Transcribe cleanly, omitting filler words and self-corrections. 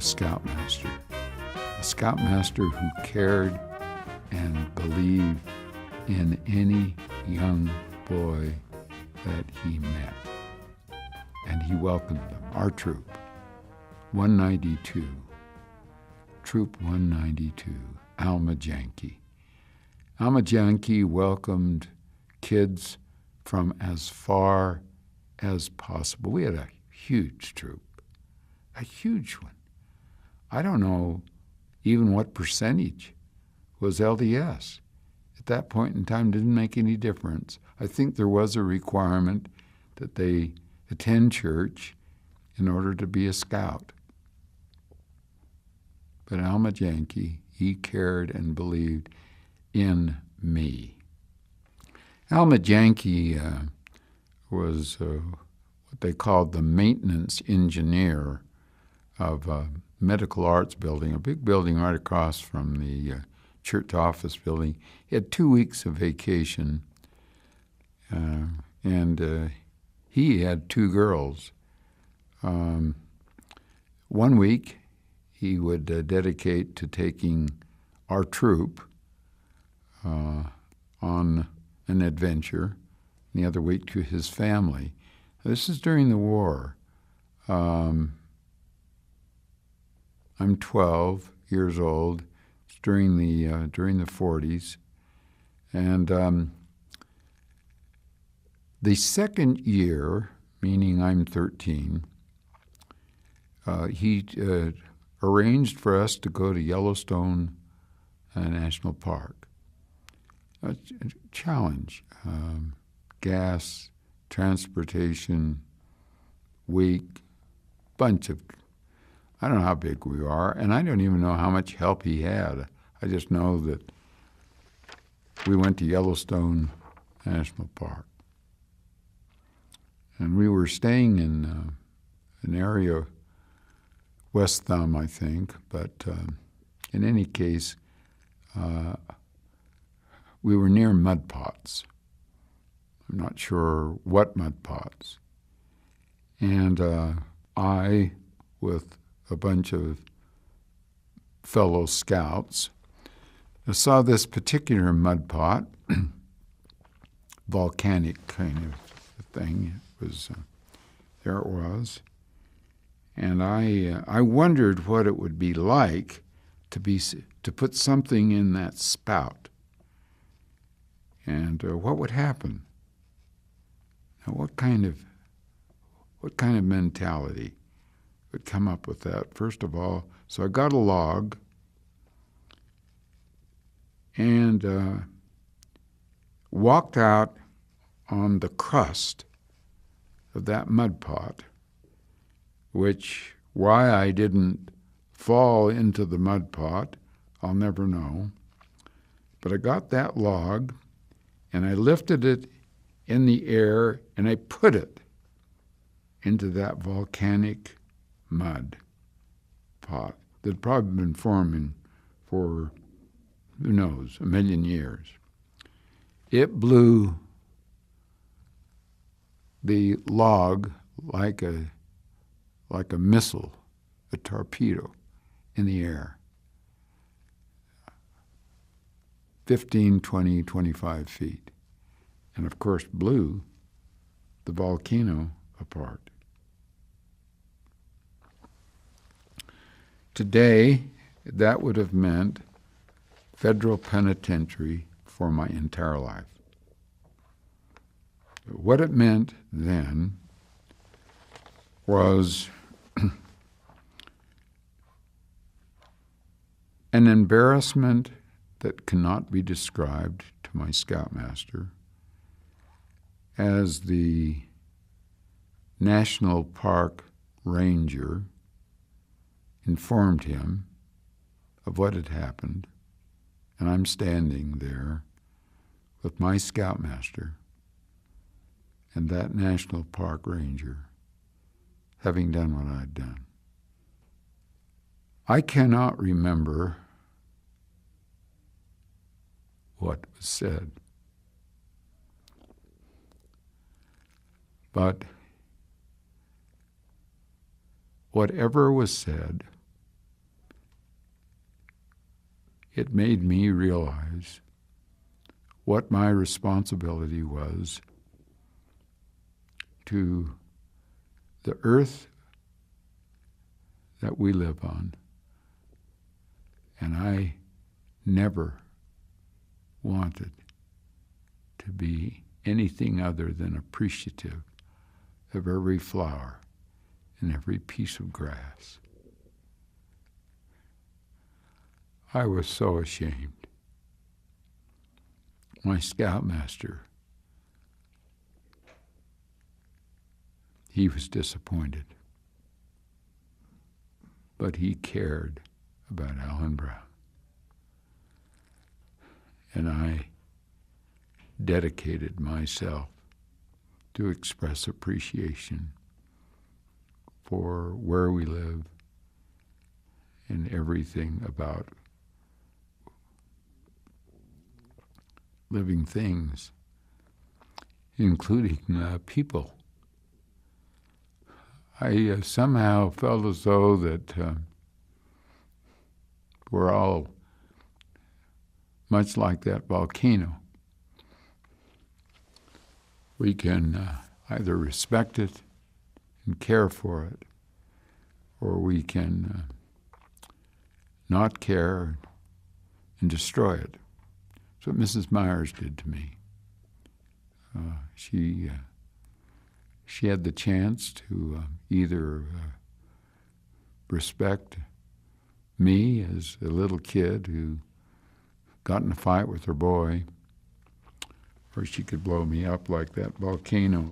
scoutmaster. A scoutmaster who cared and believed in any young boy that he met. And he welcomed them, our troop, 192, Troop 192, Alma Janke. Alma Janke welcomed kids from as far as possible. We had a huge troop, a huge one. I don't know even what percentage was LDS. At that point in time, it didn't make any difference. I think there was a requirement that they attend church in order to be a scout. But Alma Janke, he cared and believed in me. Alma Janke was what they called the maintenance engineer of a medical arts building, a big building right across from the church office building. He had 2 weeks of vacation, and he had 2 girls. 1 week he would dedicate to taking our troop on an adventure, and the other week to his family. This is during the war. I'm 12 years old. It's during the 40s, and the second year, meaning I'm 13, he arranged for us to go to Yellowstone National Park. A challenge, gas, transportation, week, bunch of, I don't know how big we are, and I don't even know how much help he had. I just know that we went to Yellowstone National Park. And we were staying in an area, West Thumb, I think, but in any case, we were near mud pots. I'm not sure what mud pots. And I, with a bunch of fellow scouts, saw this particular mud pot, volcanic kind of thing. It was, there it was. And I wondered what it would be like to put something in that spout. And what would happen? Now, what kind of mentality would come up with that? First of all, so I got a log and walked out on the crust of that mud pot, which why I didn't fall into the mud pot, I'll never know. But I got that log and I lifted it in the air and I put it into that volcanic mud pot that had probably been forming for, who knows, 1 million years. It blew the log like a missile, a torpedo in the air, 15, 20, 25 feet. And of course blew the volcano apart. Today, that would have meant federal penitentiary for my entire life. What it meant then was an embarrassment that cannot be described to my scoutmaster, as the National Park Ranger informed him of what had happened, and I'm standing there with my scoutmaster and that National Park Ranger having done what I'd done. I cannot remember what was said, but whatever was said it made me realize what my responsibility was to the earth that we live on. And I never wanted to be anything other than appreciative of every flower and every piece of grass. I was so ashamed. My scoutmaster, he was disappointed, but he cared about Alan Brown. And I dedicated myself to express appreciation for where we live and everything about living things, including people. I somehow felt as though that we're all much like that volcano. We can either respect it and care for it, or we can not care and destroy it. That's what Mrs. Myers did to me. She had the chance to either respect me as a little kid who got in a fight with her boy, or she could blow me up like that volcano.